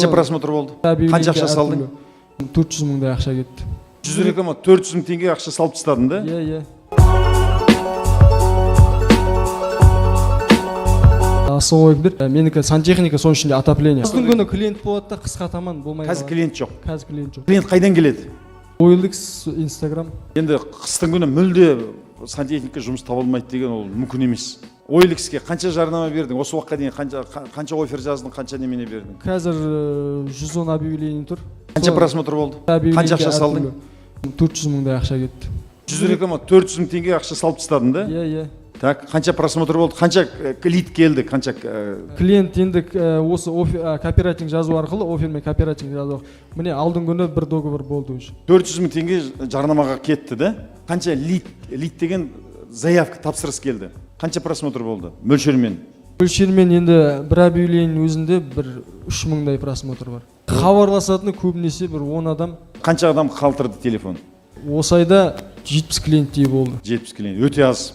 Қанша просмотр болды? Қанша ақша салдың? 400 мыңдай ақша кетті. 100 реклама 400 мың теңге ақша салып тастадың да? Иә. Асығой бір. Менікі сантехника, соның ішінде отопление. Қыстың күні клиент болады да, қысқа таман болмай. Қазір клиент жоқ. Клиент қайдан келеді? OLX, Instagram. Енді қыстың күні мүлде сантехника жұмыс табылмайды деген ол мүмкін емес. OLX-ке қанша жарнама бердің? Осы уақытқа дейін қанша офер жаздың, қанша немене бердің? Қазір 110 объявление тұр. Қанша просмотр болды? Қанша ақша салдың? 400 мыңдай ақша кетті. 100 реклама 400 мың теңге ақша салып тастадың да? Иә. Так, қанша просмотр болды? Қанша лид келді? Қанша клиент енді осы кооператив жазу арқылы, офермен кооператив жазу. Міне алдың күні бір договор болды уже. 400 мың теңге жарнамаға кетті да? Қанша лид деген заявка, тапсырыс келді? Қанша просмотр болды? Мөлшермен енді бір объявление өзінде бір 3 мыңдай просмотр бар. Хабарласатыны көбінесе бір 10 адам. Қанша адам қалтырды телефон? Осы айда 70 клиенттей болды. 70 клиент, өте аз.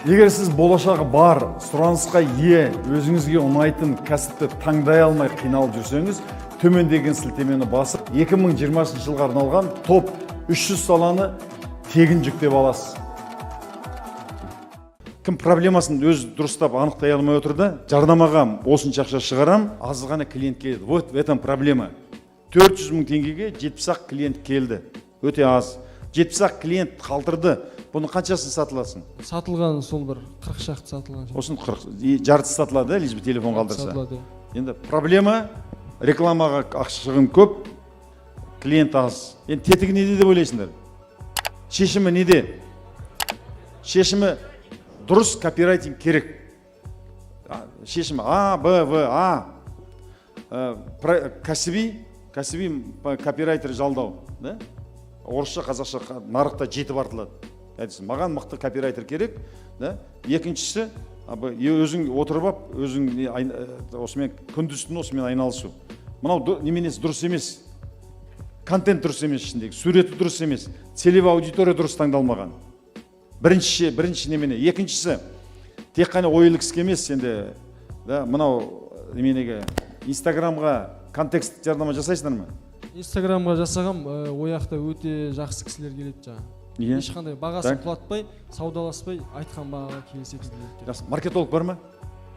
Егер сіз болашағы бар, сұранысқа ие, өзіңізге ұнайтын кәсіпті таңдай алмай қиналып жүрсеңіз, төмендеген сілтемені басып, 2020 жылға арналған топ 300 саланы тегін жүктеп аласыз. Кім проблемасын өз дұрыстап анықтай алмай отыр да, жарнамаға осынша ақша шығарам, аз ғана клиент келеді. Вот в этом проблема. 400 мың теңгеге 70 клиент келді. Өте аз. 70 клиент қалтырды. Бұны қаншасын сатыласың? Сатылған сол бір 40 шақты сатылған. Осын 40, жартысы сатылады, лишь бы телефон қалдырса. Енді проблема, рекламаға ақшығын көп, клиент аз. Енді тетігі неде деп ойлайсыңдар? Шешімі неде? Шешімі дұрыс копирайтинг керек. Шешімі А, Б, В, А. Кәсіби копирайтер жалдау. Орысша, қазақша нарықта жетіп артылады. Маған мықты копирайтер керек. Екіншісі, өзің отырып ап, өзің осымен күндіз-түн осымен айналысу. Мынау неменесі дұрыс емес. Контент дұрыс емес ішіндегі, суреті дұрыс емес. Целевая аудитория дұрыс таңдалмаған. Бірінші немене. Екіншісі, тек қана OLX-ке емес, енді мынау неменеге Инстаграмға контекст жарнама жасайсыңдар ма? Инстаграмға жасағам, ояқта өте жақсы кісілер келеді жаңа. Ешқандай бағасын құлатпай, саудаласпай, айтқан бағаға келіседі. Жақсы, маркетолог бар ма?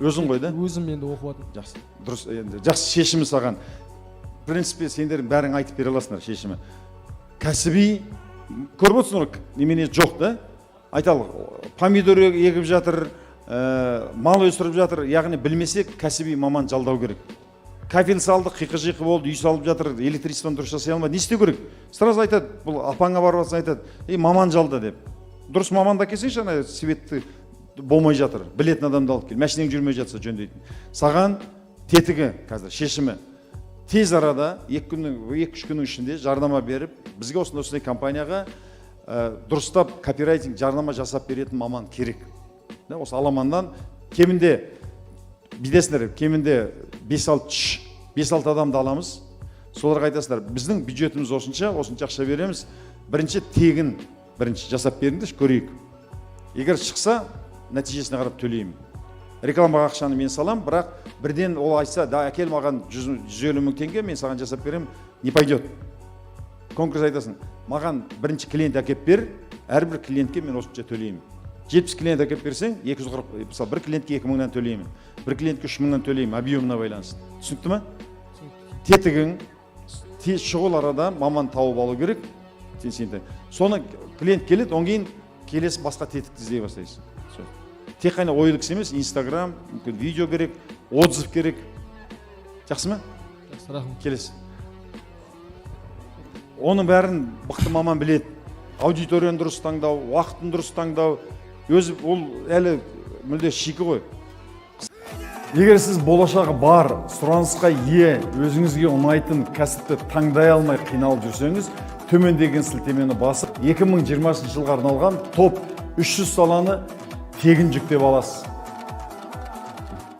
Өзің ғой да? Өзім енді оқыватым. Жақсы, дұрыс, енді жақсы шешімі саған. Принципе, сендердің бәрің айтып бере аласыңдар шешімі. Кәсіби, көріп отырсыңдар, немене жоқ да? Айталық, помидор егіп жатыр, мал өсіріп жатыр, яғни білмесек, кәсіби маман жалдау керек. Кафель салды, қиқы-жиқы болды, үй салып жатыр, электричествоны дұрыс жасай алмайды. Не істеу керек? Сразу айтады, бұл апаңа барып жатса айтады, маман жалда деп. Дұрыс маманда келсеңші, ана светті болмай жатыр. Білетін адамды алып кел, машинең жүрмей жатса жөндейтін. Саған тетігі қазір шешімі. Тез арада 2-3 күннің ішінде жарнама беріп, бізге осындай компанияға дұрыстап копирайтинг жарнама жасап беретін маман керек. Осы аламаннан кемінде бидесіңдер, кемінде 5-6 адамды аламыз. Соларға айтасыңдар, біздің бюджетіміз осынша ақша береміз. Бірінші тегін, жасап беріңдерші, көрейік. Егер шықса, нәтижесіне қарап төлеймін. Рекламаға ақшаны мен салам, бірақ бірден ол айтса, да, әкел маған 150 мың теңге, мен саған жасап берем, не пойдет. Конкурс айтасың, маған бірінші клиент әкеп бер, әрбір клиентке мен осынша төлеймін. 70 клиент әкеп берсең, 240, мысалы, бір клиентке 2 мыңнан төлеймін, бір клиентке 3 мыңнан төлеймін, объемына байланысты. Түсінікті ма? Тетігің, шұғыл арада маман тауып алу керек. Соны клиент келеді, оң кейін келесі басқа тетікті іздей бастайсың. Тек қана OLX емес, Инстаграм, видео керек, отзыв керек. Жақсы ма? Жақсы, рахмет. Келесі. Оның бәрін бұқты маман біледі. Аудиторияны дұрыс таңдау, уақытын дұрыс таңдау, өзі ол әлі мүлде шикі ғой. Егер сіз болашағы бар, сұранысқа ие, өзіңізге ұнайтын кәсіпті таңдай алмай қиналып жүрсеңіз, төмендеген сілтемені басып, 2020 жылға арналған топ 300 саланы тегін жүктеп аласыз.